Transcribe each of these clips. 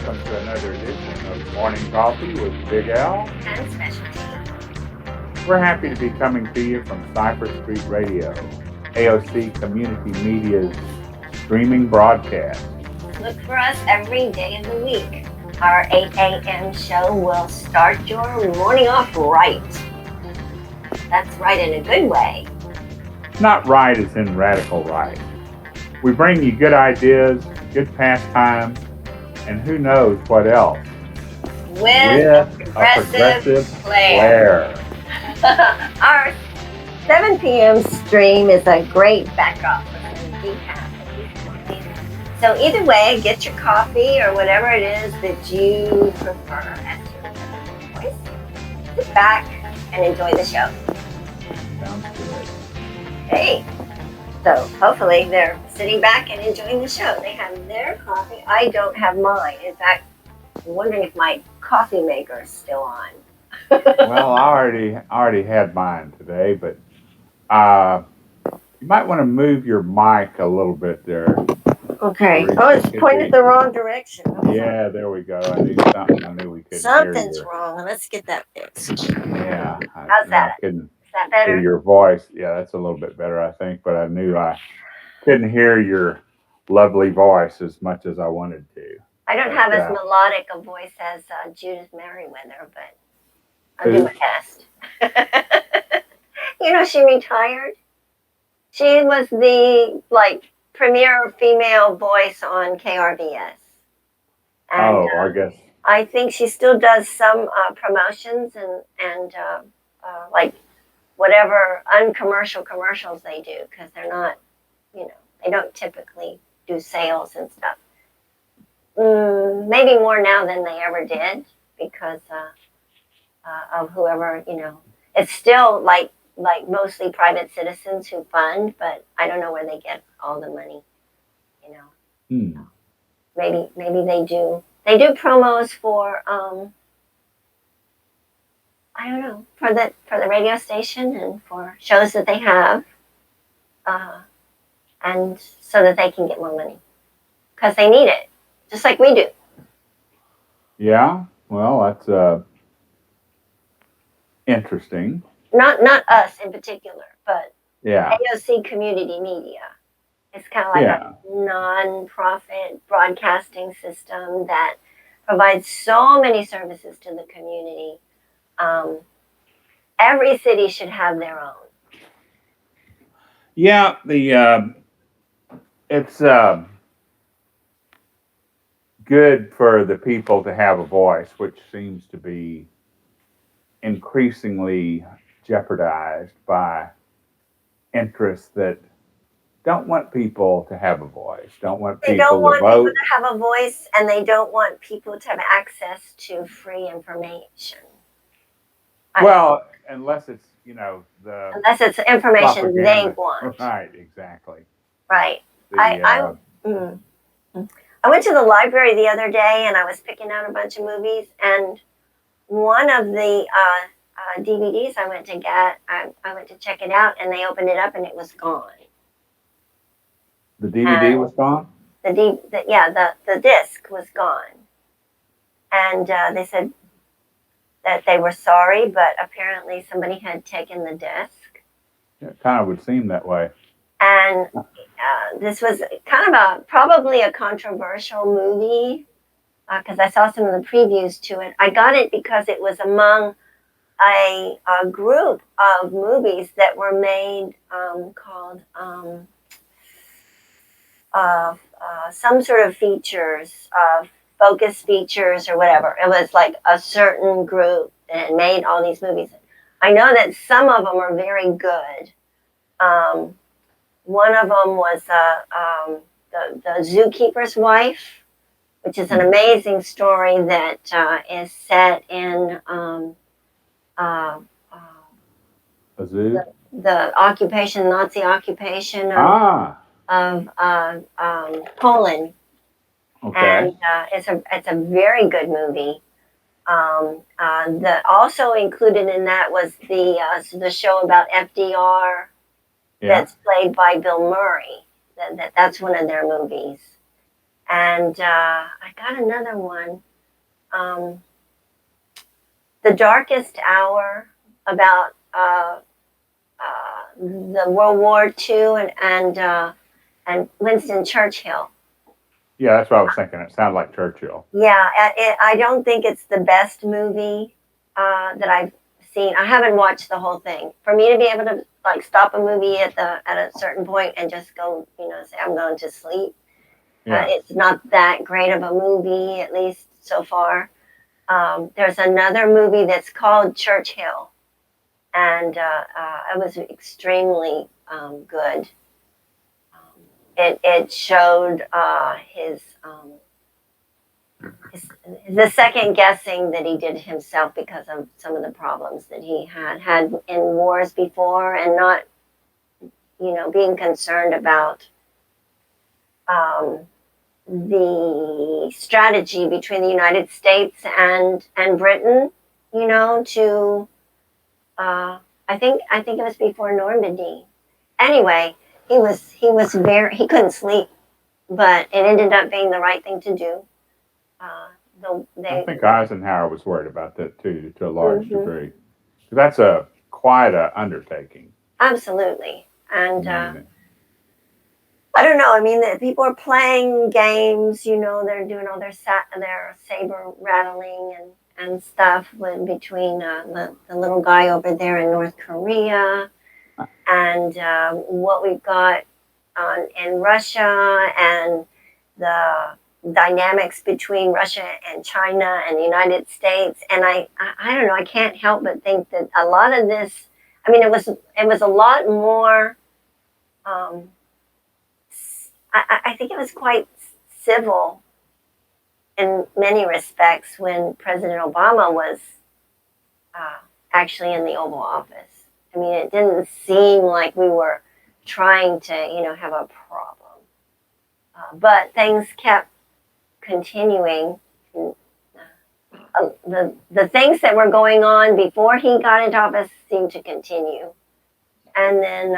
welcome to another edition of Morning Coffee with Big Al. And Specialty. We're happy to be coming to you from Cypress Street Radio, AOC Community Media's streaming broadcast. Look for us every day of the week. Our 8 a.m. show will start your morning off right. That's right in a good way. Not right as in radical right. We bring you good ideas, good pastime, and who knows what else. With a progressive flair. Our 7 p.m. stream is a great backdrop for some decaf. So either way, get your coffee or whatever it is that you prefer as your voice. Sit back and enjoy the show. Sounds good. Hey, so hopefully they're sitting back and enjoying the show. They have their coffee. I don't have mine. In fact, I'm wondering if my coffee maker is still on. Well, I already had mine today, but you might want to move your mic a little bit there. Okay. Oh, it's pointed the wrong direction. Yeah, there we go. I knew something. I knew we couldn't Something's hear you. wrong. Let's get that fixed. Yeah. How's that? I couldn't Is that better? hear your voice. Yeah, that's a little bit better, I think. But I knew I couldn't hear your lovely voice as much as I wanted to. I don't have as melodic a voice as Judith Merriweather, but I'll do my best. You know, she retired. She was the premier female voice on KRVS. And, I guess. I think she still does some promotions and whatever uncommercial commercials they do, because they're not, they don't typically do sales and stuff. Maybe more now than they ever did because of whoever, It's still like mostly private citizens who fund, but I don't know where they get all the money, Maybe they do. They do promos for I don't know, for the radio station and for shows that they have, and so that they can get more money because they need it, just like we do. Yeah, well, that's interesting. Not us in particular, but yeah, AOC Community Media. It's kind of like a non-profit broadcasting system that provides so many services to the community. Every city should have their own. Yeah, it's good for the people to have a voice, which seems to be increasingly jeopardized by interests that don't want people to have a voice, don't want people to vote. They don't want people to have a voice, and they don't want people to have access to free information. Well, unless it's, unless it's information they want. Right, exactly. Right. I went to the library the other day, and I was picking out a bunch of movies, and one of the DVDs I went to get, I went to check it out, and they opened it up, and it was gone. The DVD was gone? The disc was gone. And they said that they were sorry, but apparently somebody had taken the disc. It kind of would seem that way. And this was kind of probably a controversial movie, because I saw some of the previews to it. I got it because it was among a group of movies that were made called some sort of features, focus features or whatever. It was like a certain group that made all these movies. I know that some of them are very good. One of them was the Zookeeper's Wife, which is an amazing story that is set in a zoo? The occupation, Nazi occupation of Poland. Okay. And it's a very good movie. Also included in that was the show about FDR. That's played by Bill Murray. That's one of their movies. And I got another one, The Darkest Hour, about the World War II and Winston Churchill. Yeah, that's what I was thinking. It sounded like Churchill. Yeah, I don't think it's the best movie that I've seen. I haven't watched the whole thing. For me to be able to like stop a movie at a certain point and just go, say I'm going to sleep. Yeah. It's not that great of a movie, at least so far. There's another movie that's called Churchill, and it was extremely good. It showed the second guessing that he did himself because of some of the problems that he had in wars before, and not, being concerned about the strategy between the United States and Britain, to I think it was before Normandy. Anyway, he couldn't sleep, but it ended up being the right thing to do. I think Eisenhower was worried about that too, to a large degree. That's quite a undertaking. Absolutely, and I don't know. I mean, people are playing games. They're doing all their saber rattling and stuff between the little guy over there in North Korea and what we've got in Russia, and the dynamics between Russia and China and the United States. And I don't know. I can't help but think that a lot of this. I mean, it was a lot more. I think it was quite civil in many respects when President Obama was actually in the Oval Office. I mean, it didn't seem like we were trying to, have a problem. But things kept continuing. The things that were going on before he got into office seemed to continue. And then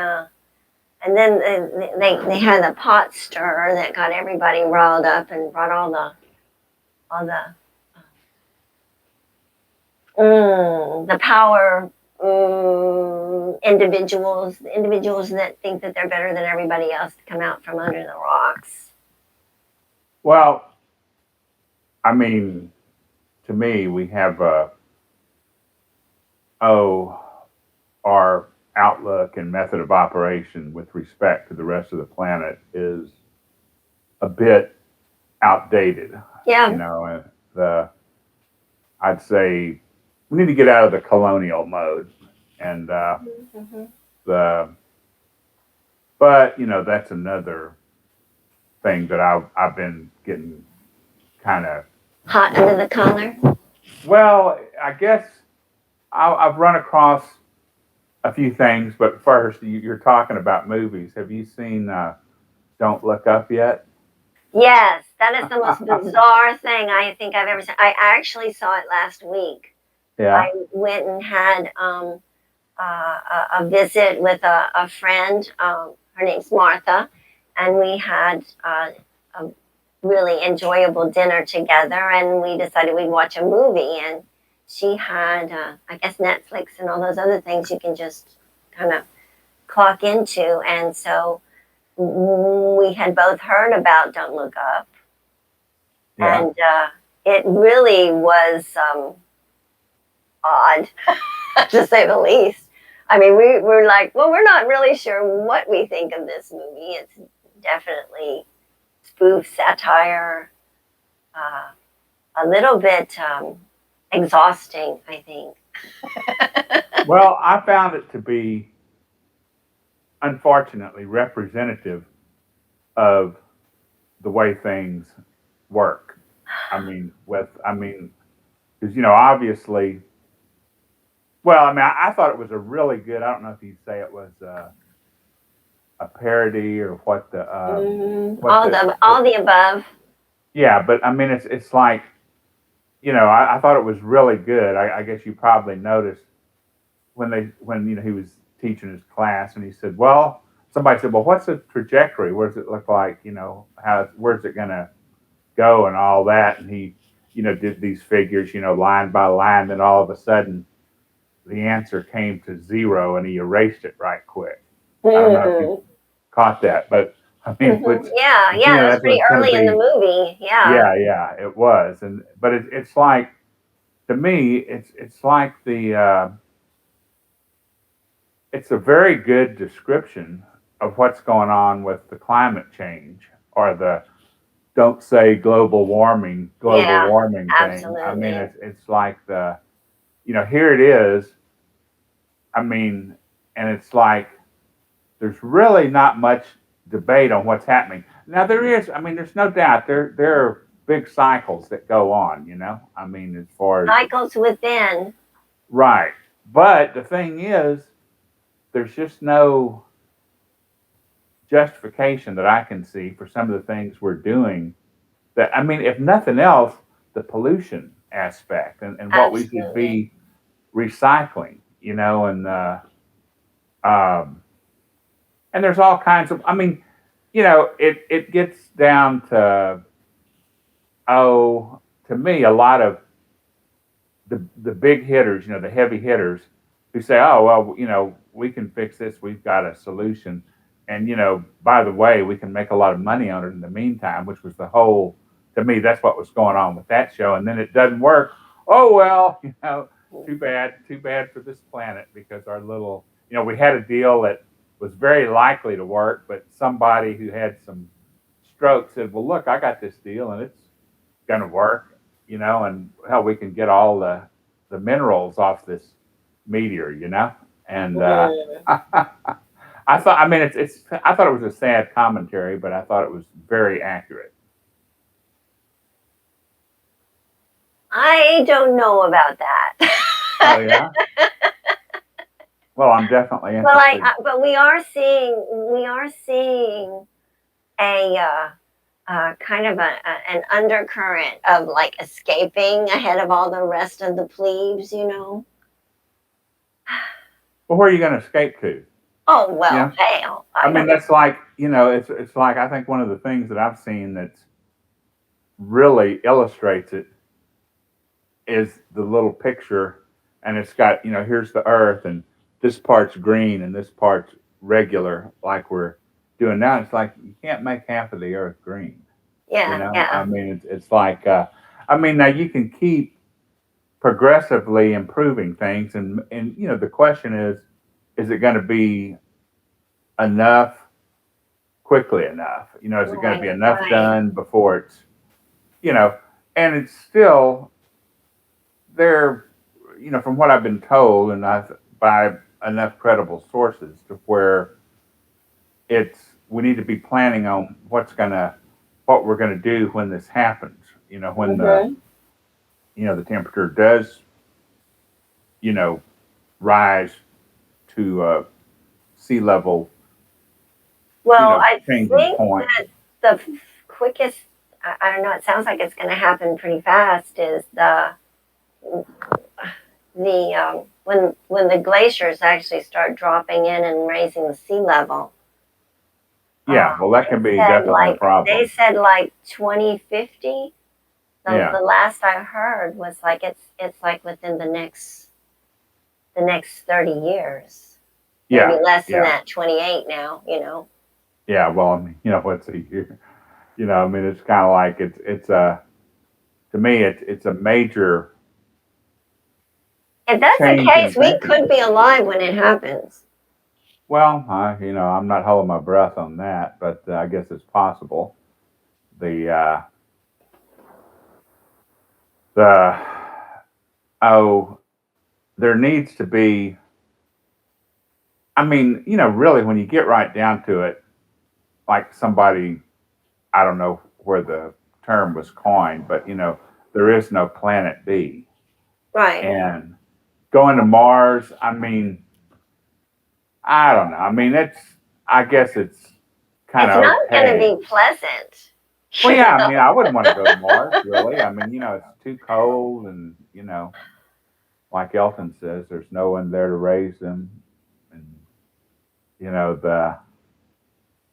they had the pot stir that got everybody riled up and brought all the power individuals that think that they're better than everybody else to come out from under the rocks. Well, I mean, to me, we have our outlook and method of operation with respect to the rest of the planet is a bit outdated. Yeah. And I'd say we need to get out of the colonial mode, and but that's another thing that I've been getting kind of hot under the collar. Well, I guess I've run across a few things, but first, you're talking about movies. Have you seen Don't Look Up yet? Yes, that is the most bizarre thing I think I've ever seen. I actually saw it last week. Yeah. I went and had a visit with a friend. Her name's Martha, and we had a really enjoyable dinner together, and we decided we'd watch a movie. And she had, I guess, Netflix and all those other things you can just kind of clock into. And so we had both heard about Don't Look Up. Yeah. And it really was odd, to say the least. I mean, we're like, well, we're not really sure what we think of this movie. It's definitely spoof, satire, a little bit exhausting, I think. Well, I found it to be, unfortunately, representative of the way things work. I mean, because obviously, well, I mean, I thought it was a really good. I don't know if you'd say it was a parody or what the all the above. Yeah, but I mean, it's like, I thought it was really good. I guess you probably noticed when he was teaching his class, and he said, well, somebody said, well, what's the trajectory? What does it look like? Where's it gonna go and all that, and he, did these figures, line by line. Then all of a sudden, the answer came to zero, and he erased it right quick. I don't know if you caught that, but I mean, which Yeah, that was that's pretty what's going to early in the be. movie. Yeah. Yeah, it was, but it's like, to me, it's like it's a very good description of what's going on with the climate change, or the don't say global Yeah, warming thing. I mean, absolutely. it's like here it is. I mean, and it's like there's really not much debate on what's happening. Now there is, I mean, there's no doubt there are big cycles that go on, I mean, as far as Cycles within. right. But the thing is, there's just no justification that I can see for some of the things we're doing. That, I mean, if nothing else, the pollution aspect, and what we should Absolutely. be recycling, um, and there's all kinds of, I mean, it gets down to, oh, to me, a lot of the big hitters, the heavy hitters, who say, oh, well, we can fix this, we've got a solution. And, by the way, we can make a lot of money on it in the meantime, which was the whole, to me, that's what was going on with that show. And then it doesn't work. Oh, well, too bad for this planet, because our little, we had a deal that was very likely to work, but somebody who had some stroke said, well, look, I got this deal and it's going to work, and hell, we can get all the minerals off this meteor, and I thought, I mean, I thought it was a sad commentary, but I thought it was very accurate. I don't know about that. Oh yeah. Well, I'm definitely interested. But we are seeing a kind of an undercurrent of like escaping ahead of all the rest of the plebes, Well, where are you going to escape to? Oh well, hell. I mean, that's like, it's like, I think one of the things that I've seen that really illustrates it is the little picture, and it's got, here's the Earth, and this part's green and this part's regular, like we're doing now. It's like you can't make half of the Earth green. Yeah. I mean, it's like, I mean, now you can keep progressively improving things, and the question is it going to be enough quickly enough? Is it going to be enough done before it's, and it's still there, from what I've been told, and by enough credible sources, to where we need to be planning on what we're gonna do when this happens. When the temperature does, rise to sea level. Well, I changing think point. that the quickest, I don't know, it sounds like it's going to happen pretty fast, is when the glaciers actually start dropping in and raising the sea level. Yeah, well, that can be definitely a problem. They said like 2050. Yeah. The last I heard was like it's like within the next 30 years. Yeah. Maybe less than that, 28 now, Yeah, well, I mean, what's a year? I mean, it's kind of like it's to me, it's a major. If that's the case, we could be alive when it happens. Well, I'm not holding my breath on that, but I guess it's possible. There needs to be. I mean, really, when you get right down to it, like somebody, I don't know where the term was coined, but there is no planet B. Right. And going to Mars, I mean, I don't know. I mean, I guess it's kind of. It's not going to be pleasant. Well, yeah, I mean, I wouldn't want to go to Mars, really. I mean, it's too cold, and like Elton says, there's no one there to raise them, and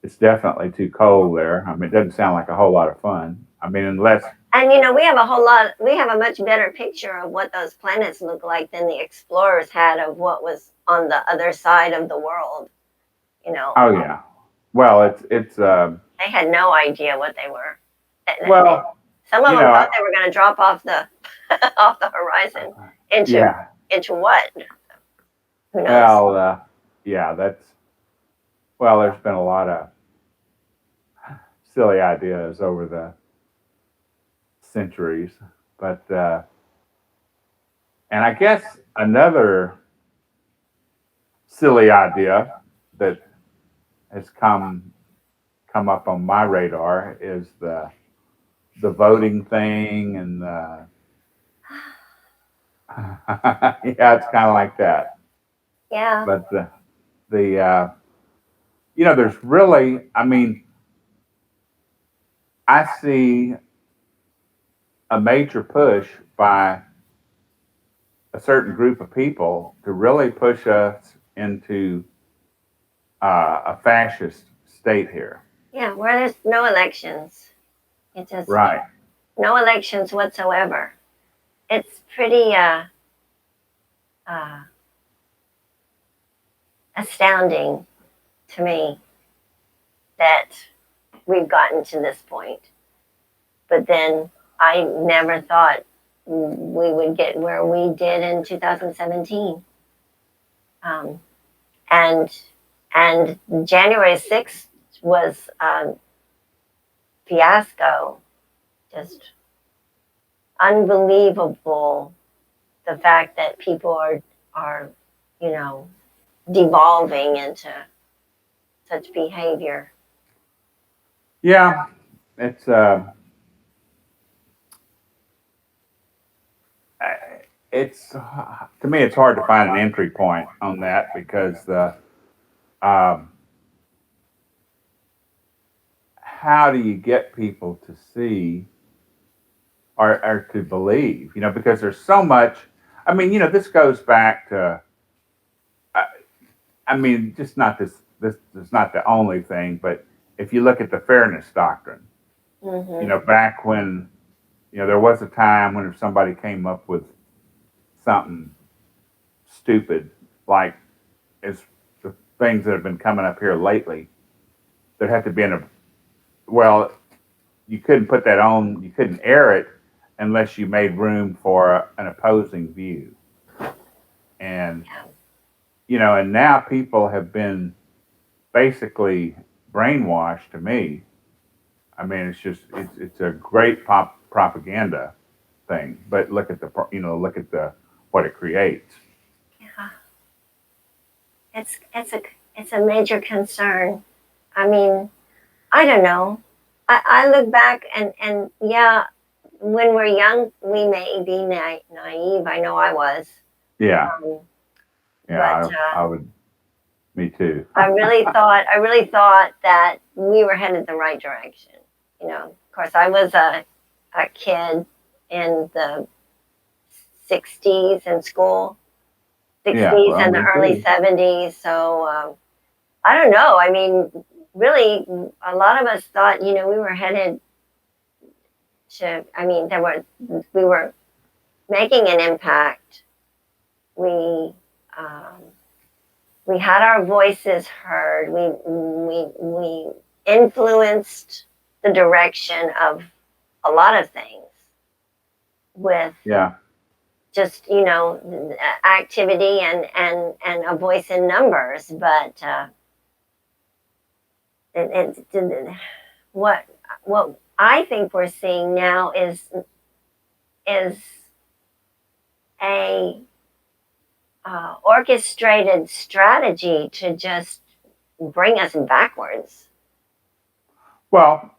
it's definitely too cold there. I mean, it doesn't sound like a whole lot of fun. I mean, unless, And we have a much better picture of what those planets look like than the explorers had of what was on the other side of the world. oh yeah. Well, it's They had no idea what they were. well, Some of you them know, thought they were going to drop off the off the horizon into yeah. what? Who knows? Well, yeah, there's been a lot of silly ideas over the centuries, but and I guess another silly idea that has come up on my radar is the voting thing and the yeah, it's kind of like that. Yeah. But the there's really, I mean, I see a major push by a certain group of people to really push us into a fascist state here. Yeah, where there's no elections. It's just Right. no elections whatsoever. It's pretty uh, astounding to me that we've gotten to this point. But then I never thought we would get where we did in 2017. Um, and January 6th was fiasco, just unbelievable. The fact that people are devolving into such behavior. Yeah, it's it's to me it's hard to find an entry point on that because um, how do you get people to see or to believe? Because there's so much. I mean, this goes back to. I mean, just not this. This is not the only thing, but if you look at the fairness doctrine, Mm-hmm. back when there was a time when if somebody came up with something stupid like as the things that have been coming up here lately, there had to be well, you couldn't put that on, you couldn't air it unless you made room for an opposing view. And, and now people have been basically brainwashed to me. I mean, it's a great propaganda thing, but look at the what it creates. Yeah, it's a major concern. I mean, I don't know. I look back and yeah, when we're young, we may be naive. I know I was. Yeah, Um, but yeah, I would. Me too. I really thought that we were headed the right direction. Of course, I was a kid in the 60s in school, Yeah, 60s well, and the me early too. 70s. So I don't know. I mean, really, a lot of us thought, we were headed to, I mean, we were making an impact. We, um, we had our voices heard. We influenced the direction of a lot of things with Yeah, just activity and a voice in numbers. But what I think we're seeing now is a orchestrated strategy to just bring us backwards. well,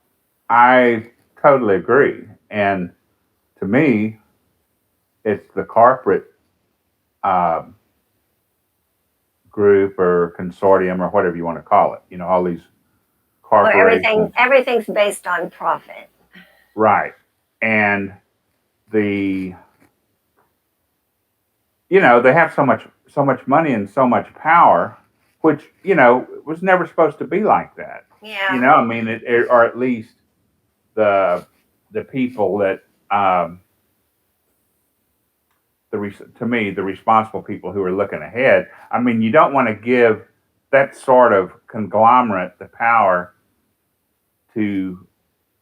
I totally agree. And to me, it's the corporate um, group or consortium or whatever you want to call it. All these Well, corporations. everything's based on profit. Right. And the they have so much money and so much power, which was never supposed to be like that. Yeah. I mean, or at least the the people that, to me, the responsible people who are looking ahead. I mean, you don't want to give that sort of conglomerate the power to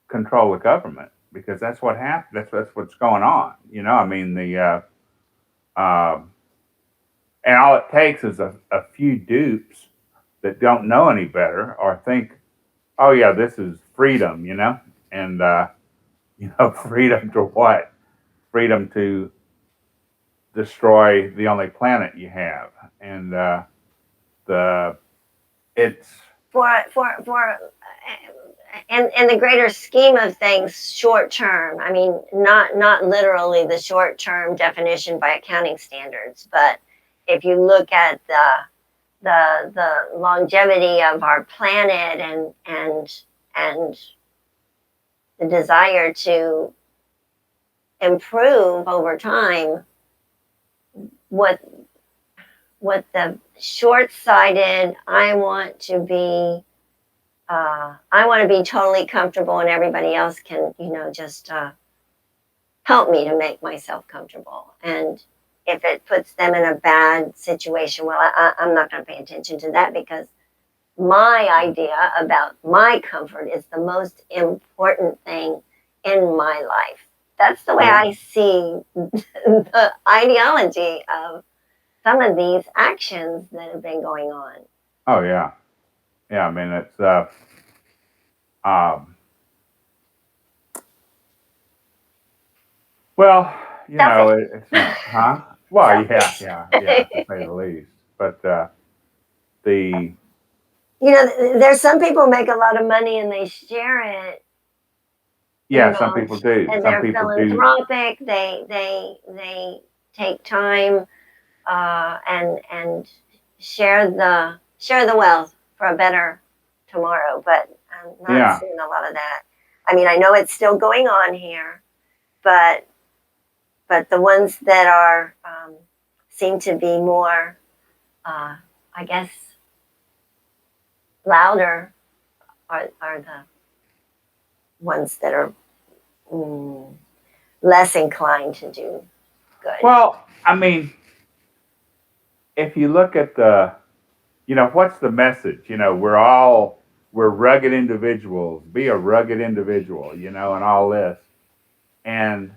control the government, because that's what happened. That's what's going on. You know, I mean, and all it takes is a few dupes that don't know any better or think, oh yeah, this is freedom, you know, and freedom to what? Freedom to destroy the only planet you have, and the it's in the greater scheme of things, short term. I mean, not literally the short term definition by accounting standards, but if you look at the longevity of our planet and the desire to improve over time, what the short-sighted, I want to be totally comfortable, and everybody else can, just help me to make myself comfortable. And if it puts them in a bad situation, well, I'm not going to pay attention to that, because my idea about my comfort is the most important thing in my life. That's the way I see the ideology of some of these actions that have been going on. Oh yeah, yeah. I mean, it's well, it's huh? Well, yeah, to say the least. But the there's some people make a lot of money and they share it. Yeah, some people do. And some they're people philanthropic. They take time and share the wealth for a better tomorrow. But I'm not seeing a lot of that. I mean, I know it's still going on here, but the ones that are seem to be more, I guess, louder are the ones that are less inclined to do good. Well, I mean, if you look at what's the message? We're rugged individuals. Be a rugged individual, and all this. And,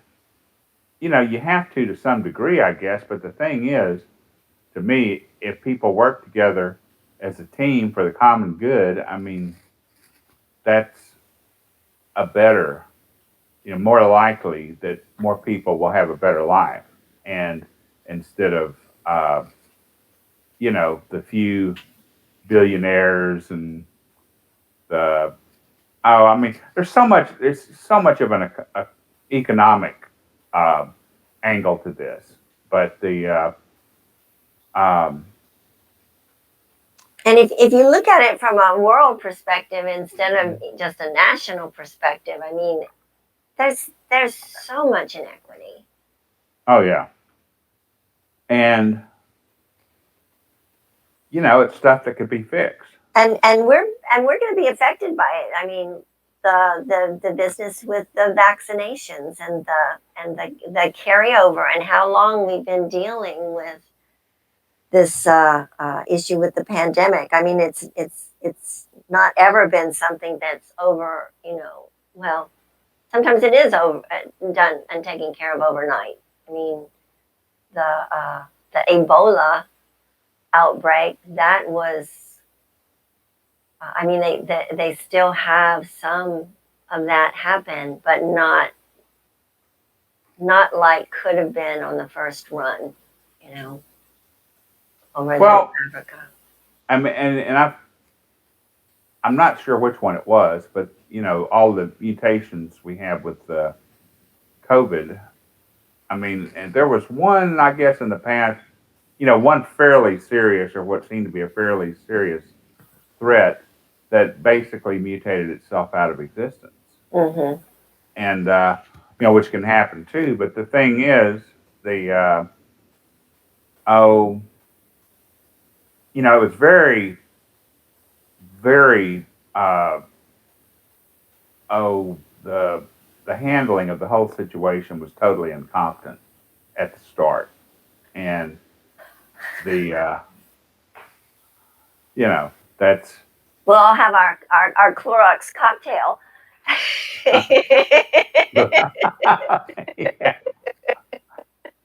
you have to some degree, I guess. But the thing is, to me, if people work together as a team for the common good, I mean, that's a better, more likely that more people will have a better life. And instead of, the few billionaires and I mean, there's so much of an economic angle to this, but and if you look at it from a world perspective instead of just a national perspective, I mean, there's so much inequity. Oh yeah, and it's stuff that could be fixed. And we're going to be affected by it. I mean, the business with the vaccinations and the carryover, and how long we've been dealing with this issue with the pandemic. I mean, it's not ever been something that's over. Well, sometimes it is over, done and taken care of overnight. I mean, the Ebola outbreak, that was. I mean, they still have some of that happen, but not like could have been on the first run, over in Africa. I mean, and I'm not sure which one it was, but all the mutations we have with COVID. I mean, and there was one, I guess, in the past, one fairly serious, or what seemed to be a fairly serious threat that basically mutated itself out of existence. Mm-hmm. And which can happen too. But the thing is, it was very, very the the handling of the whole situation was totally incompetent at the start, and the that's We'll all have our Clorox cocktail.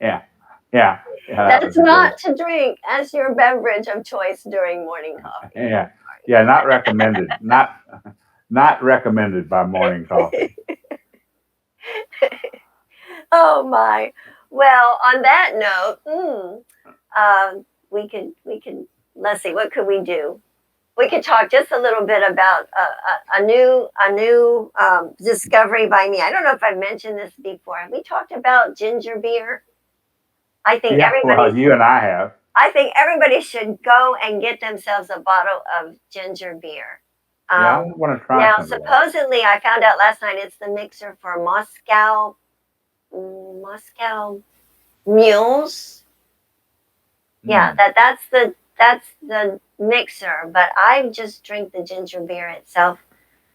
yeah, yeah, yeah. That's not to drink as your beverage of choice during morning coffee. Yeah, not recommended. Not recommended by morning coffee. Oh my. Well, on that note, we could let's see, what could we do? We could talk just a little bit about a new discovery by me. I don't know if I've mentioned this before. Have we talked about ginger beer? I think you and I have. I think everybody should go and get themselves a bottle of ginger beer. I want to try. Now, supposedly, I found out last night it's the mixer for Moscow mules. Yeah, that's the mixer. But I just drink the ginger beer itself.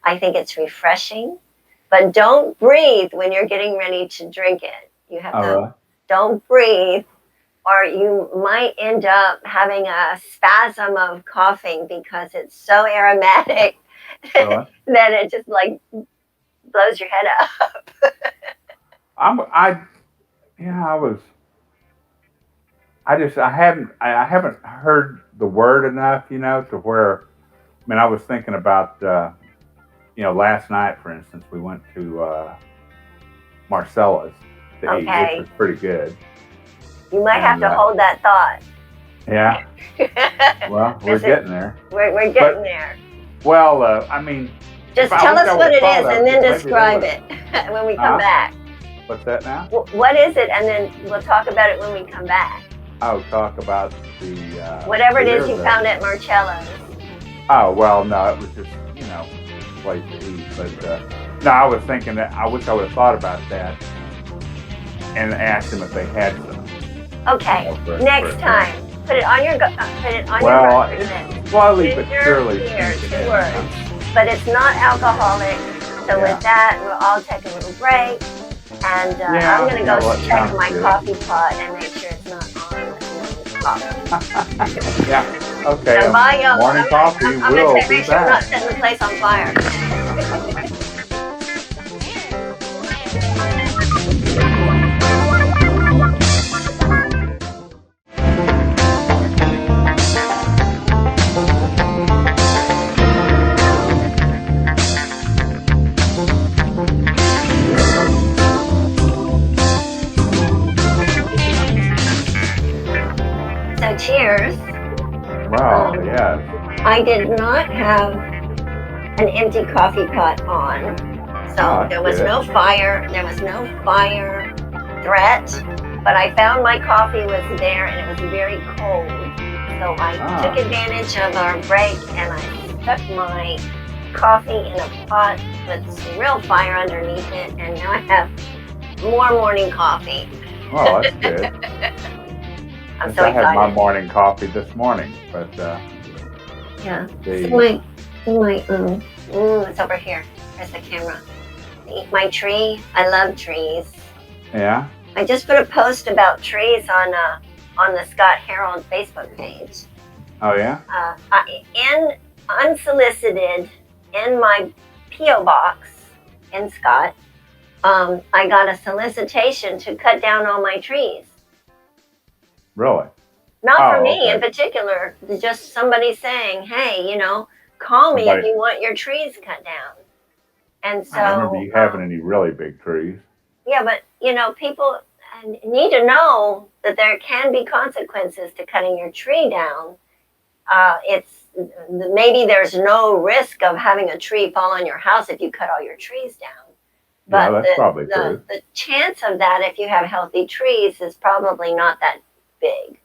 I think it's refreshing. But don't breathe when you're getting ready to drink it. You have to don't breathe, or you might end up having a spasm of coughing because it's so aromatic that it just like blows your head up. I haven't heard the word enough, to where, I mean, I was thinking about, last night, for instance, we went to Marcella's to eat, which was pretty good. You might have to hold that thought. Yeah. Well, we're getting there. We're getting there. Well, I mean, just tell us what it is and then describe it when we come back. What's that now? What is it? And then we'll talk about it when we come back. Oh, talk about the whatever it is you found at Marcella's. Oh, well, no, it was just, a place to eat. But no, I was thinking that I wish I would have thought about that and asked them if they had some. Okay, next time. Put it on your grocery list. Slowly but surely. Two words. But it's not alcoholic. So with that, we'll all take a little break. And I'm going to go check my coffee pot and make sure it's not on coffee. Yeah, okay. So bye, y'all. Morning coffee will be back. I'm going to make sure I'm not setting the place on fire. Cheers. Wow, yeah. I did not have an empty coffee pot on. So there was no fire. There was no fire threat. But I found my coffee was there and it was very cold. So I took advantage of our break and I stuck my coffee in a pot with some real fire underneath it. And now I have more morning coffee. Oh, that's good. I'm so I excited. had my morning coffee this morning, but yeah. It's over here. There's the camera. My tree. I love trees. Yeah. I just put a post about trees on the Scott Herald Facebook page. Oh yeah. Unsolicited in my P.O. box in Scott, I got a solicitation to cut down all my trees. Really? Not for me in particular. Just somebody saying, "Hey, call me if you want your trees cut down." And so I don't remember you having any really big trees. Yeah, but people need to know that there can be consequences to cutting your tree down. It's maybe there's no risk of having a tree fall on your house if you cut all your trees down. But yeah, that's probably true. The chance of that, if you have healthy trees, is probably not that big.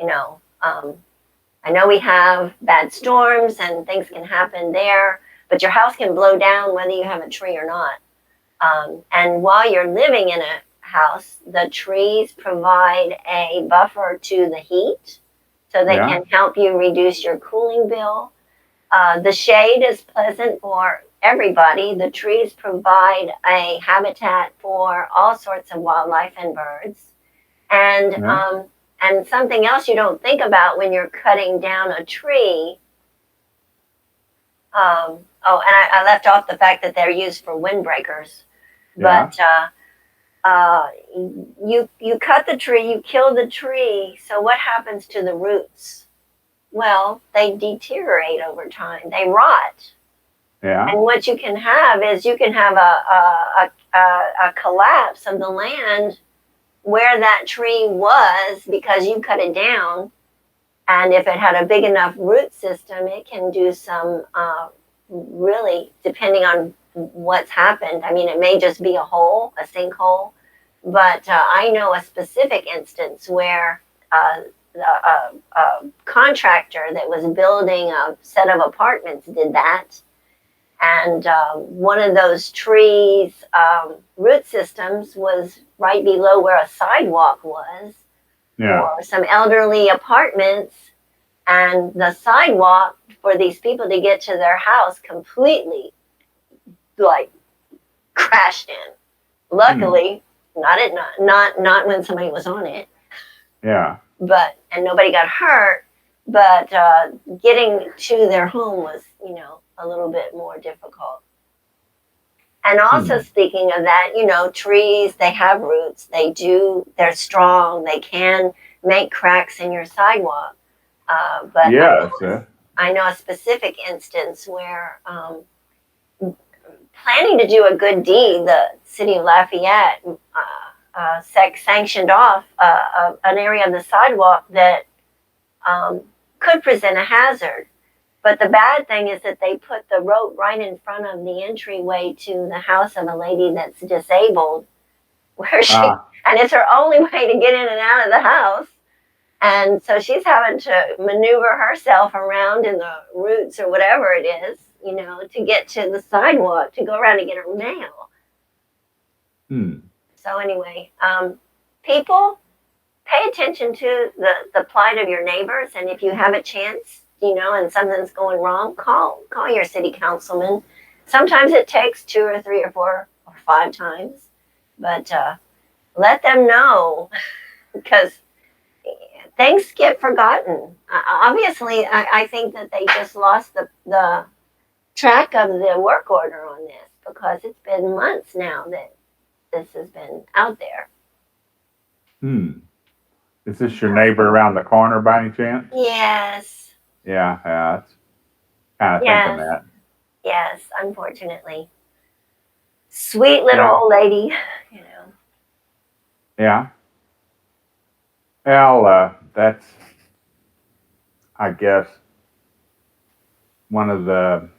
I know we have bad storms and things can happen there, but your house can blow down whether you have a tree or not. And while you're living in a house, the trees provide a buffer to the heat, so they can help you reduce your cooling bill. The shade is pleasant for everybody. The trees provide a habitat for all sorts of wildlife and birds. Yeah. And something else you don't think about when you're cutting down a tree. I left off the fact that they're used for windbreakers. Yeah. But you cut the tree, you kill the tree. So what happens to the roots? Well, they deteriorate over time. They rot. Yeah. And what you can have is you can have a collapse of the land where that tree was because you cut it down. And if it had a big enough root system, it can do some really, depending on what's happened. I mean, it may just be a hole, a sinkhole. But I know a specific instance where a contractor that was building a set of apartments did that. And one of those trees' root systems was right below where a sidewalk was for some elderly apartments. And the sidewalk for these people to get to their house completely like crashed in. Luckily, not when somebody was on it. Yeah. And nobody got hurt. But getting to their home was, a little bit more difficult. And also speaking of that, trees, they have roots. They're strong. They can make cracks in your sidewalk. But yes. I know a specific instance where planning to do a good deed, the city of Lafayette sanctioned off an area of the sidewalk that could present a hazard. But the bad thing is that they put the rope right in front of the entryway to the house of a lady that's disabled, and it's her only way to get in and out of the house. And so she's having to maneuver herself around in the roots or whatever it is, to get to the sidewalk, to go around and get her mail. So anyway, people, pay attention to the plight of your neighbors. And if you have a chance, and something's going wrong, call your city councilman. Sometimes it takes 2 or 3 or 4 or 5 times, but let them know, because things get forgotten. Obviously, I think that they just lost the track of the work order on this, because it's been months now that this has been out there. Is this your neighbor around the corner by any chance? Yes. Yeah, that's kind of thinking that. Yes, unfortunately. Sweet little old lady, Yeah. Well, that's, I guess, one of the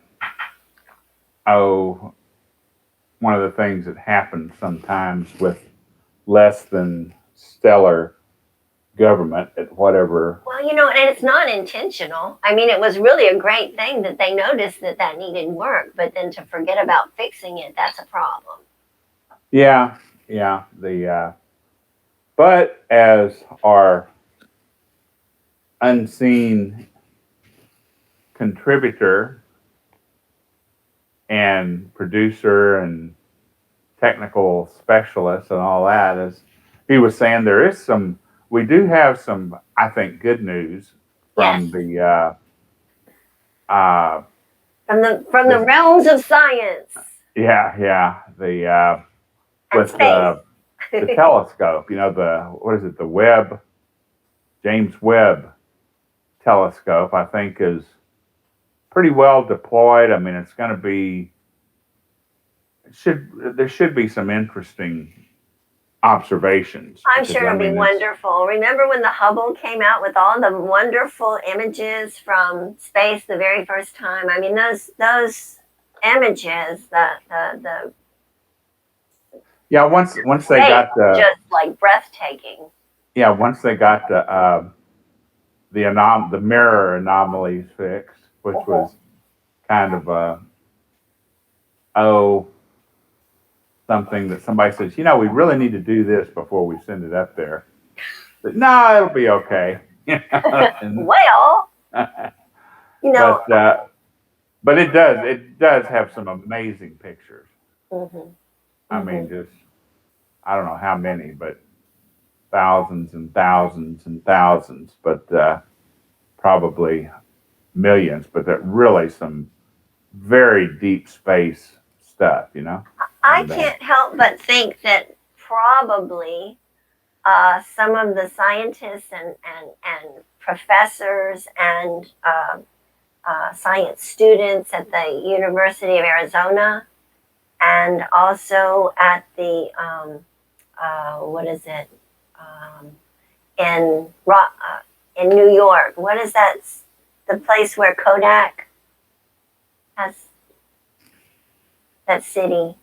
things that happens sometimes with less than stellar government at whatever. Well, and it's not intentional. I mean, it was really a great thing that they noticed that needed work, but then to forget about fixing it, that's a problem. Yeah. But as our unseen contributor and producer and technical specialist and all that, as he was saying, we do have some, I think, good news from the from the realms of science. Yeah. With the telescope, the James Webb telescope, I think, is pretty well deployed. I mean, it's going to be, there should be some interesting observations. I'm sure it'll be wonderful. Remember when the Hubble came out with all the wonderful images from space the very first time? I mean, those images, once they got just like breathtaking. Yeah, once they got the mirror anomalies fixed, which was kind of something that somebody says, we really need to do this before we send it up there. But no, it'll be okay. Well, But but it does have some amazing pictures. Mm-hmm. I Mm-hmm. mean, just I don't know how many, but thousands and thousands and thousands, but probably millions. But that really some very deep space stuff. I And can't help but think that probably some of the scientists and professors and science students at the University of Arizona and also at the what is it in in New York? What is that? The place where Kodak has that city.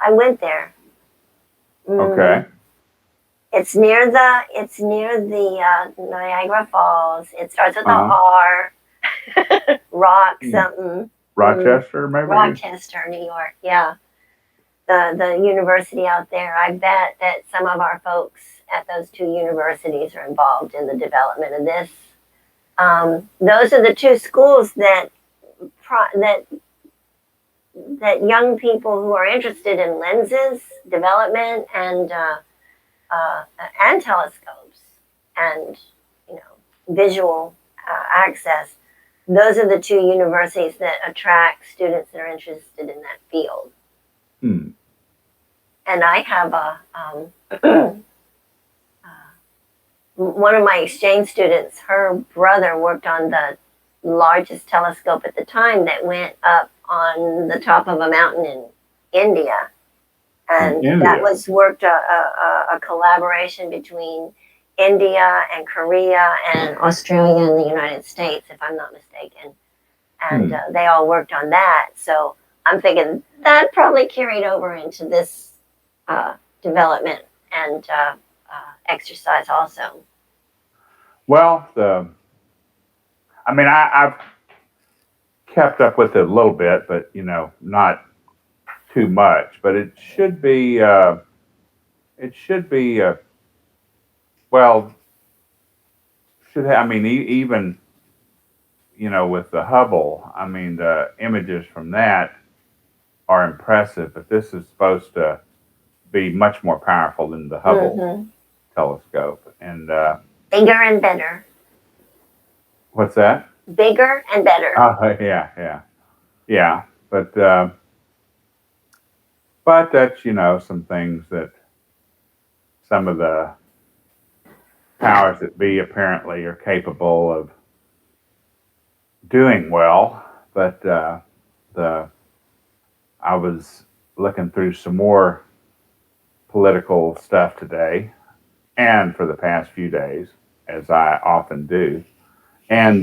I went there. okay, It's near the Niagara Falls. It starts with a uh huh, R. Rock something. Mm, Rochester maybe. Rochester, New York. Yeah, the university out there. I bet that some of our folks at those two universities are involved in the development of this. Those are the two schools that that young people who are interested in lenses development uh, and telescopes and you know visual access. Those are the two universities that attract students that are interested in that field. Hmm. And I have one of my exchange students. Her brother worked on the largest telescope at the time that went up on the top of a mountain in India. In And that India. was worked a collaboration between India and Korea and Australia and the United States, if I'm not mistaken. And Hmm. they all worked on that. So I'm thinking that probably carried over into this development and exercise also. Well, I've kept up with it a little bit, but not too much. But it should be well, I mean, even with the Hubble, I mean, the images from that are impressive, but this is supposed to be much more powerful than the Hubble Mm-hmm. telescope. And Bigger and better. what's that? Bigger and better. Oh, yeah, yeah, yeah. But that's some things that some of the powers that be apparently are capable of doing well. But the I was looking through some more political stuff today and for the past few days, as I often do. And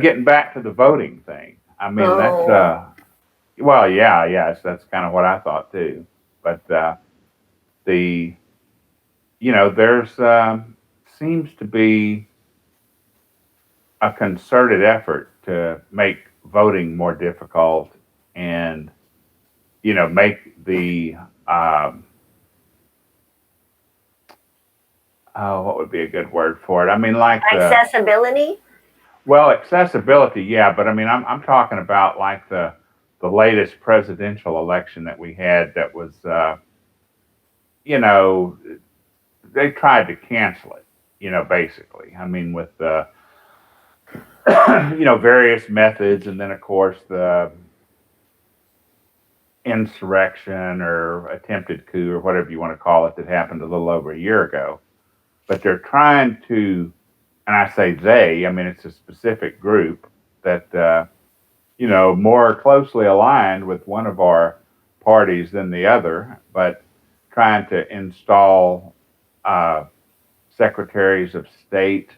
getting back to the voting thing. I mean, that's Oh, well, yeah, yes, that's kind of what I thought too. But the there's seems to be a concerted effort to make voting more difficult and make the what would be a good word for it? I mean, like accessibility. accessibility, yeah, but I mean, I'm talking about like the latest presidential election that we had that was you know they tried to cancel it, basically. I mean, with the various methods, and then of course the insurrection or attempted coup or whatever you want to call it that happened a little over a year ago. But they're trying to, and I say they, I mean it's a specific group that more closely aligned with one of our parties than the other, but trying to install uh, secretaries of state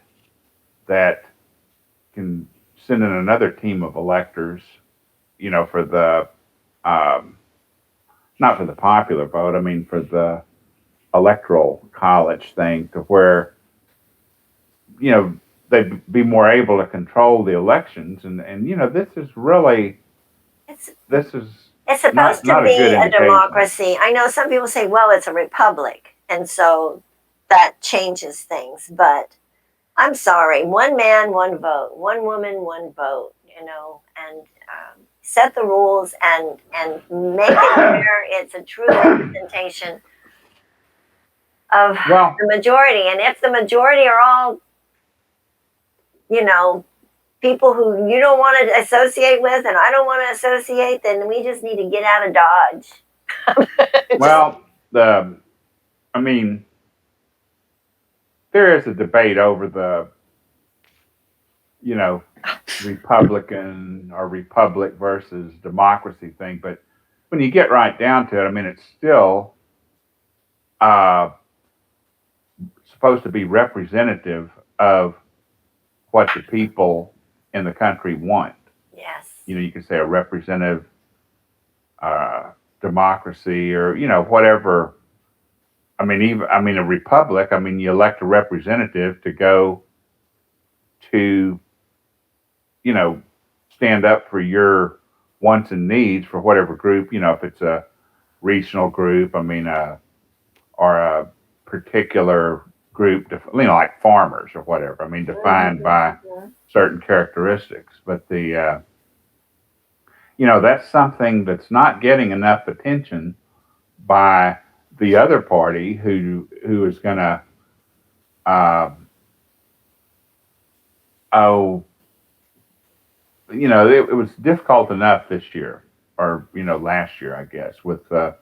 that can send in another team of electors, for the um, not for the popular vote. I mean, for the electoral college thing, to where you know they'd be more able to control the elections, and this is really It's this is it's supposed to not a good be a indication. democracy. I know some people say, well, it's a republic, and so that changes things. But I'm sorry, one man, one vote, one woman, one vote. set the rules and make it where it's a true representation of the majority. And if the majority are all, people who you don't want to associate with and I don't want to associate, then we just need to get out of Dodge. Well, there is a debate over the, Republican or Republic versus democracy thing, but when you get right down to it, it's still supposed to be representative of what the people in the country want. Yes. You can say a representative democracy or, whatever. A republic, you elect a representative to go to, stand up for your wants and needs for whatever group, if it's a regional group, or a particular group, like farmers or whatever, defined by certain characteristics. But that's something that's not getting enough attention by the other party who is going to, it was difficult enough this year, or last year, I guess, with the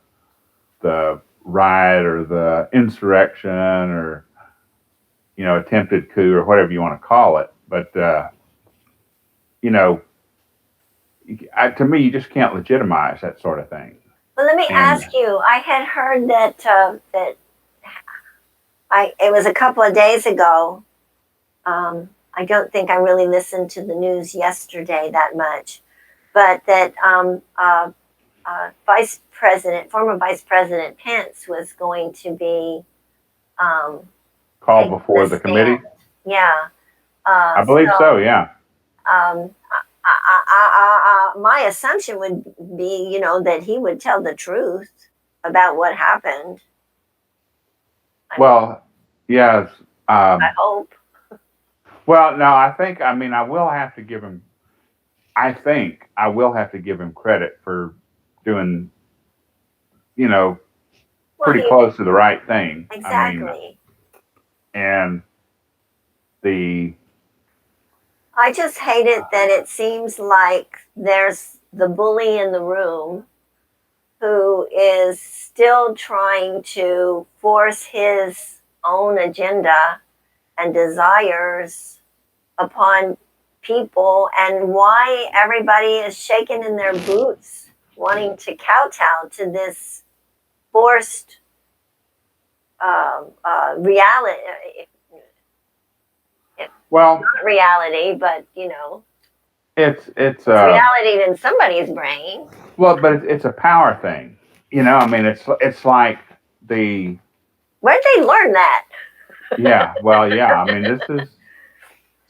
riot or the insurrection or attempted coup or whatever you want to call it. But to me, you just can't legitimize that sort of thing. Well, let me ask you. I had heard that it was a couple of days ago. I don't think I really listened to the news yesterday that much, but that former Vice President Pence was going to be called before the committee. Yeah, I believe so. Yeah. My assumption would be, that he would tell the truth about what happened. Yes. I hope. Well, no, I think, I will have to give him, credit for doing, pretty close to the right thing. Exactly. I just hate it that it seems like there's the bully in the room who is still trying to force his own agenda and desires upon people, and why everybody is shaking in their boots wanting to kowtow to this forced reality. Well, not reality, but it's reality in somebody's brain. Well, but it's a power thing, it's like the. Where'd they learn that? Yeah, well, yeah. It's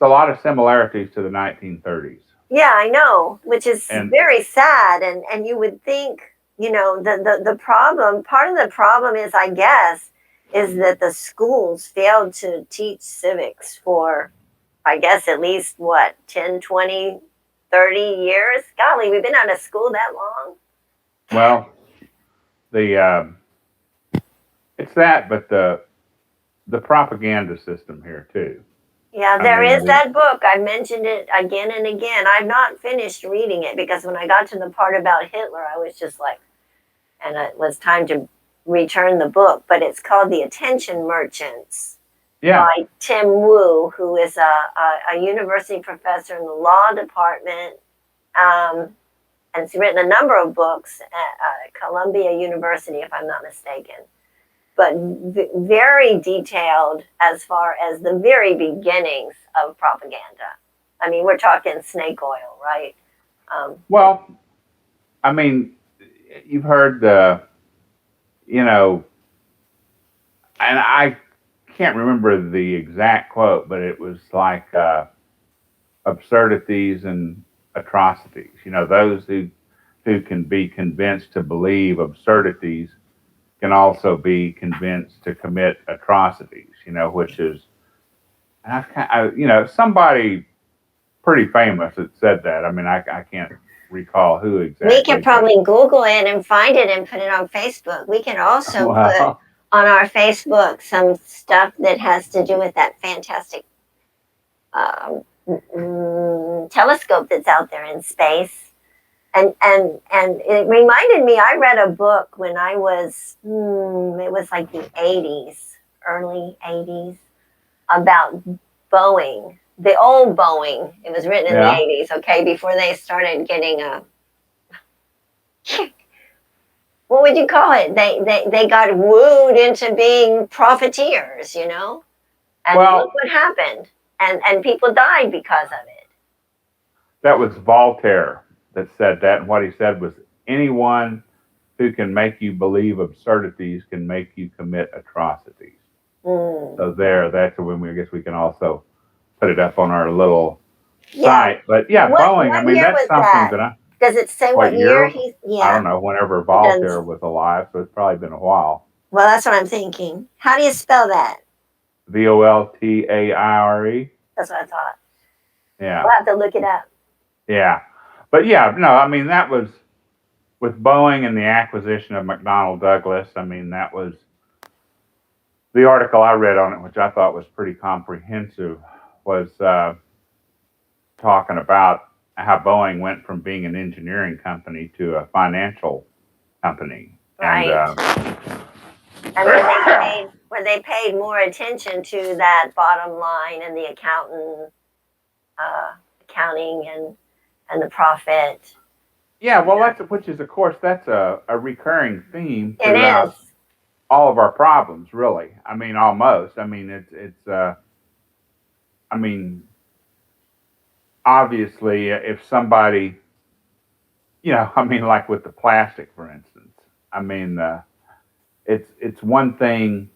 a lot of similarities to the 1930s. Yeah, I know, which is very sad. And you would think, the problem, part of the problem is, I guess, is that the schools failed to teach civics for, I guess, at least, 10, 20, 30 years? Golly, we've been out of school that long? Well, it's that, but the propaganda system here, too. Yeah, there is that book. I mentioned it again and again. I've not finished reading it because when I got to the part about Hitler, I was just like, and it was time to return the book. But it's called The Attention Merchants by Tim Wu, who is a university professor in the law department. And he's written a number of books at Columbia University, if I'm not mistaken. But very detailed as far as the very beginnings of propaganda. We're talking snake oil, right? Well, you've heard and I can't remember the exact quote, but it was like absurdities and atrocities. Those who can be convinced to believe absurdities can also be convinced to commit atrocities, which is, somebody pretty famous that said that. I mean, I can't recall who We exactly. can probably Google it and find it and put it on Facebook. We can also put Well, on our Facebook some stuff that has to do with that fantastic telescope that's out there in space. And it reminded me, I read a book when I was, it was like the 80s, early 80s, about Boeing, the old Boeing. It was written in the yeah. 80s, okay, before they started getting a, what would you call it? They got wooed into being profiteers, you know? And Well, look what happened. And people died because of it. that was Voltaire that said that, and what he said was, anyone who can make you believe absurdities can make you commit atrocities. So that's when I guess we can also put it up on our little site. But yeah, Boeing. I What mean, year that's was something that? that Does it say what year year? he's? I Yeah. don't know. Whenever Voltaire was alive, so it's probably been a while. Well, that's what I'm thinking. How do you spell that? Voltaire. That's what I thought. Yeah. We'll have to look it up. Yeah. But yeah, no, I mean, that was with Boeing and the acquisition of McDonnell Douglas. I mean, that was the article I read on it, which I thought was pretty comprehensive, was talking about how Boeing went from being an engineering company to a financial company. Right. And where they paid more attention to that bottom line and the accounting and the profit. Yeah, well, which is, of course, that's a recurring theme It throughout is. all of our problems, really. I mean, almost. I mean, I mean, obviously, if somebody, I mean, like with the plastic, for instance, I mean, it's one thing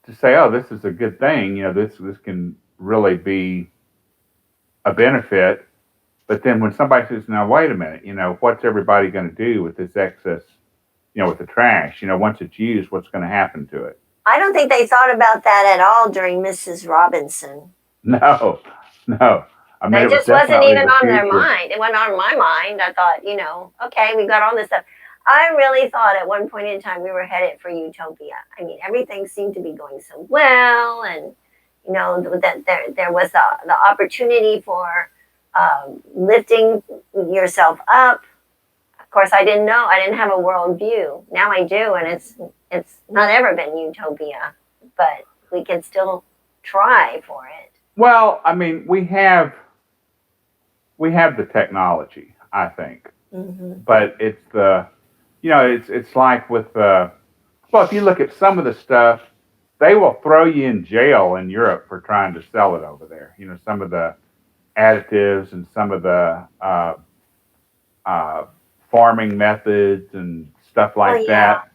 to say, oh, this is a good thing, this can really be a benefit. But then when somebody says, now, wait a minute, what's everybody going to do with this excess, with the trash, once it's used, what's going to happen to it? I don't think they thought about that at all during Mrs. Robinson. No. I mean, it just wasn't even on their mind. It went on my mind. I thought, okay, we got all this stuff. I really thought at one point in time we were headed for utopia. I mean, everything seemed to be going so well, and that there was the opportunity for lifting yourself up. Of course, I didn't know. I didn't have a world view. Now I do, and it's not ever been utopia, but we can still try for it. Well, I mean, we have the technology, I think, but it's it's like with well, if you look at some of the stuff, they will throw you in jail in Europe for trying to sell it over there. Some of the additives and some of the farming methods and stuff like that.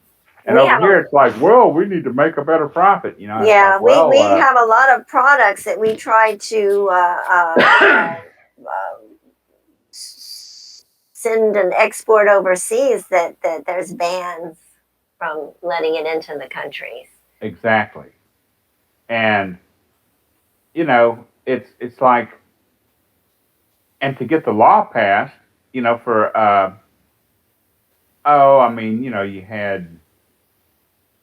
And over here, it's like, well, we need to make a better profit. Yeah, like, we have a lot of products that we try to send and export overseas that there's bans from letting it into the countries. Exactly. And, it's like, and to get the law passed, for, I mean, you had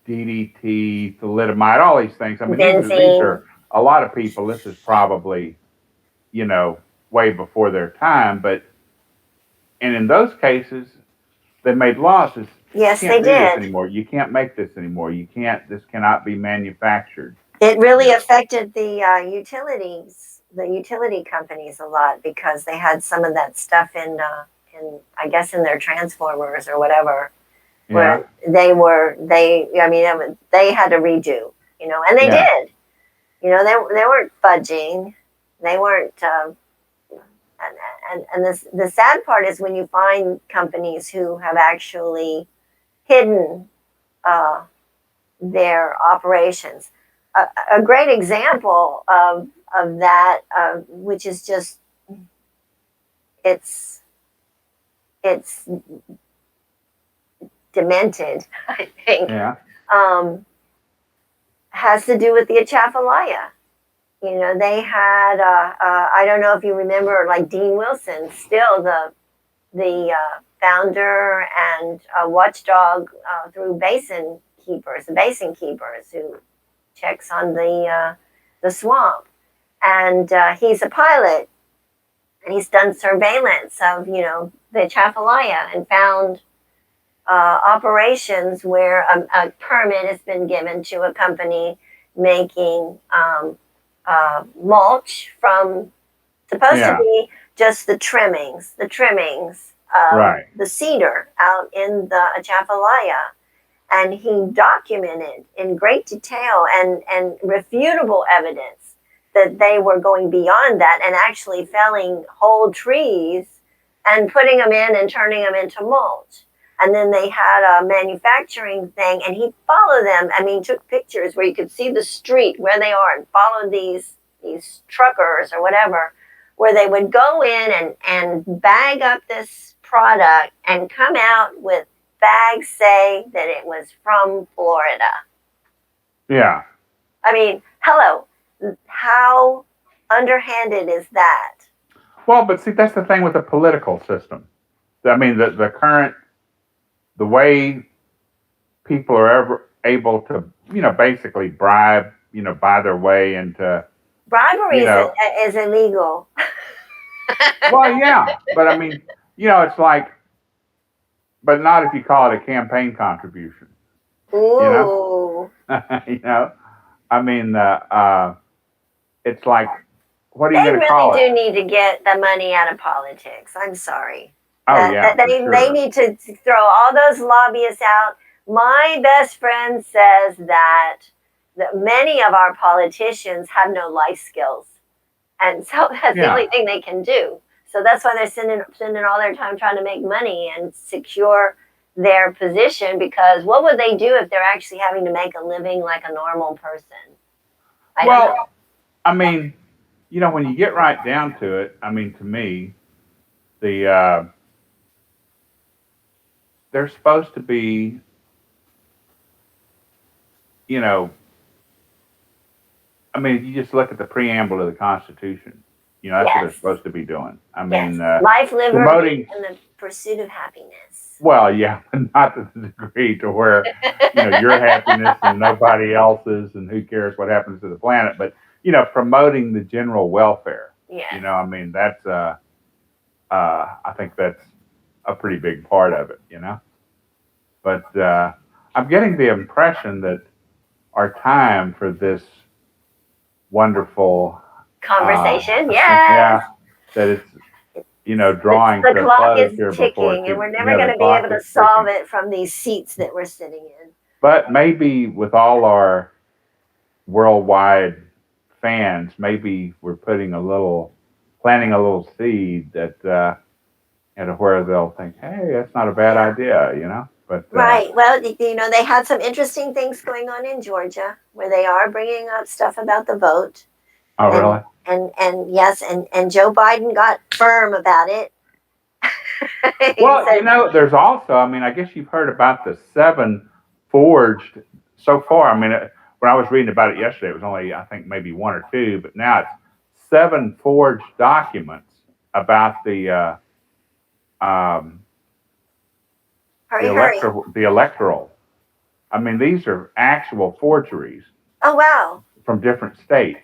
DDT, thalidomide, all these things. I mean, these are a lot of people. This is probably, way before their time. And in those cases, they made laws. Yes, they did. This anymore. You can't make this anymore. This cannot be manufactured. It really affected the utility companies a lot because they had some of that stuff in I guess in their transformers or whatever. Where they had to redo, and they did. They weren't fudging. They weren't. And the sad part is when you find companies who have actually hidden their operations. A great example of that, which is just it's demented, I think. Yeah. Has to do with the Atchafalaya. They had, I don't know if you remember, like Dean Wilson, still the founder and watchdog through the basin keepers who checks on the swamp. And he's a pilot, and he's done surveillance of, the Atchafalaya and found operations where a permit has been given to a company making mulch from supposed to be just the trimmings of the cedar out in the Atchafalaya. And he documented in great detail and refutable evidence that they were going beyond that and actually felling whole trees and putting them in and turning them into mulch. And then they had a manufacturing thing, and he followed them. I mean, took pictures where you could see the street where they are and followed these truckers or whatever, where they would go in and bag up this product and come out with bags say that it was from Florida. Yeah. I mean, hello, how underhanded is that? Well, but see, that's the thing with the political system. I mean, the way people are ever able to, basically bribe, buy their way into... Bribery is illegal. Well, yeah, but I mean, it's like, but not if you call it a campaign contribution. Ooh. I mean, it's like, what are you going to call it? They really do need to get the money out of politics. I'm sorry. They need to throw all those lobbyists out. My best friend says that many of our politicians have no life skills. And so that's the only thing they can do. So that's why they're spending all their time trying to make money and secure their position, because what would they do if they're actually having to make a living like a normal person? I mean, when you get right down to it, I mean, to me, they're supposed to be, I mean, if you just look at the preamble of the Constitution, that's what they're supposed to be doing. I mean, life, liberty, and the pursuit of happiness. Well, yeah, but not to the degree to where, your happiness and nobody else's, and who cares what happens to the planet, but, promoting the general welfare. Yeah. I mean, that's, I think that's a pretty big part of it, But I'm getting the impression that our time for this wonderful conversation, that it's, drawing the to a clock close is here ticking, and we're never going to be able to solve it from these seats that we're sitting in. But maybe with all our worldwide fans, maybe we're planting a little seed that where they'll think, hey, that's not a bad idea, But right. Well, they had some interesting things going on in Georgia where they are bringing up stuff about the vote. Oh, really? And yes, and Joe Biden got firm about it. Well, there's also, I mean, I guess you've heard about the 7 forged so far. I mean, when I was reading about it yesterday, it was only, I think, maybe 1 or 2, but now it's 7 forged documents about the electoral. I mean, these are actual forgeries. Oh, wow. From different states.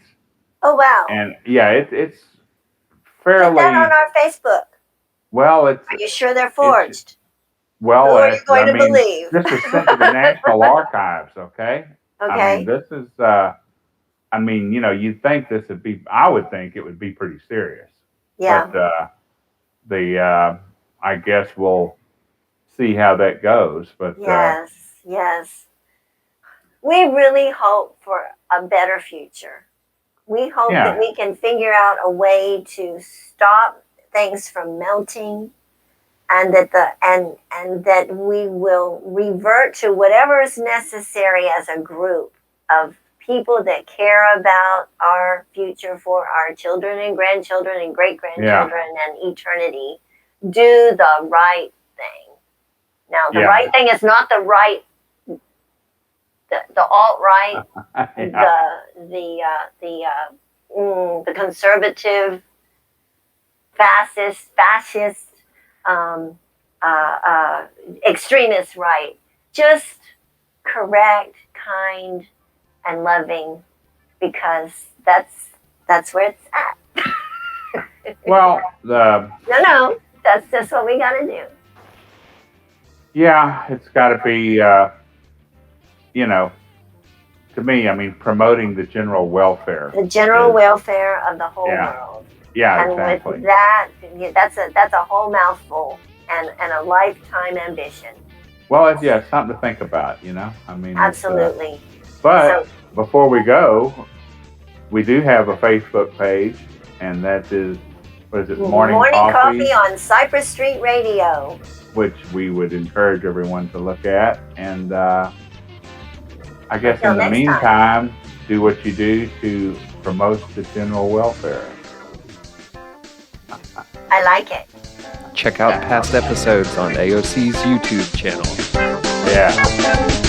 Oh, wow. And yeah, it's fairly. Put that on our Facebook. Well, Are you sure they're forged? Well, who are you going to believe? This was sent to the National Archives, okay? Okay. I mean, this is, you'd think this would be, I would think it would be pretty serious. Yeah. But I guess we'll see how that goes. But yes. We really hope for a better future. We hope that we can figure out a way to stop things from melting, and that we will revert to whatever is necessary as a group of people that care about our future for our children and grandchildren and great-grandchildren and eternity. Do the right thing. Now, the right thing is not the right, the alt-right, the conservative, fascist, extremist right. Just correct, kind, and loving, because that's where it's at. Well, No, that's just what we got to do. yeah, it's got to be, to me, I mean, promoting the general welfare. The general welfare of the whole world. Yeah, and exactly. With that, that's a whole mouthful and a lifetime ambition. Well, it's something to think about, I mean, absolutely. But before we go, we do have a Facebook page, and that is, what is it, Morning Coffee on Cypress Street Radio, which we would encourage everyone to look at. And I guess in the meantime, do what you do to promote the general welfare. I like it. Check out past episodes on AOC's YouTube channel. Yeah.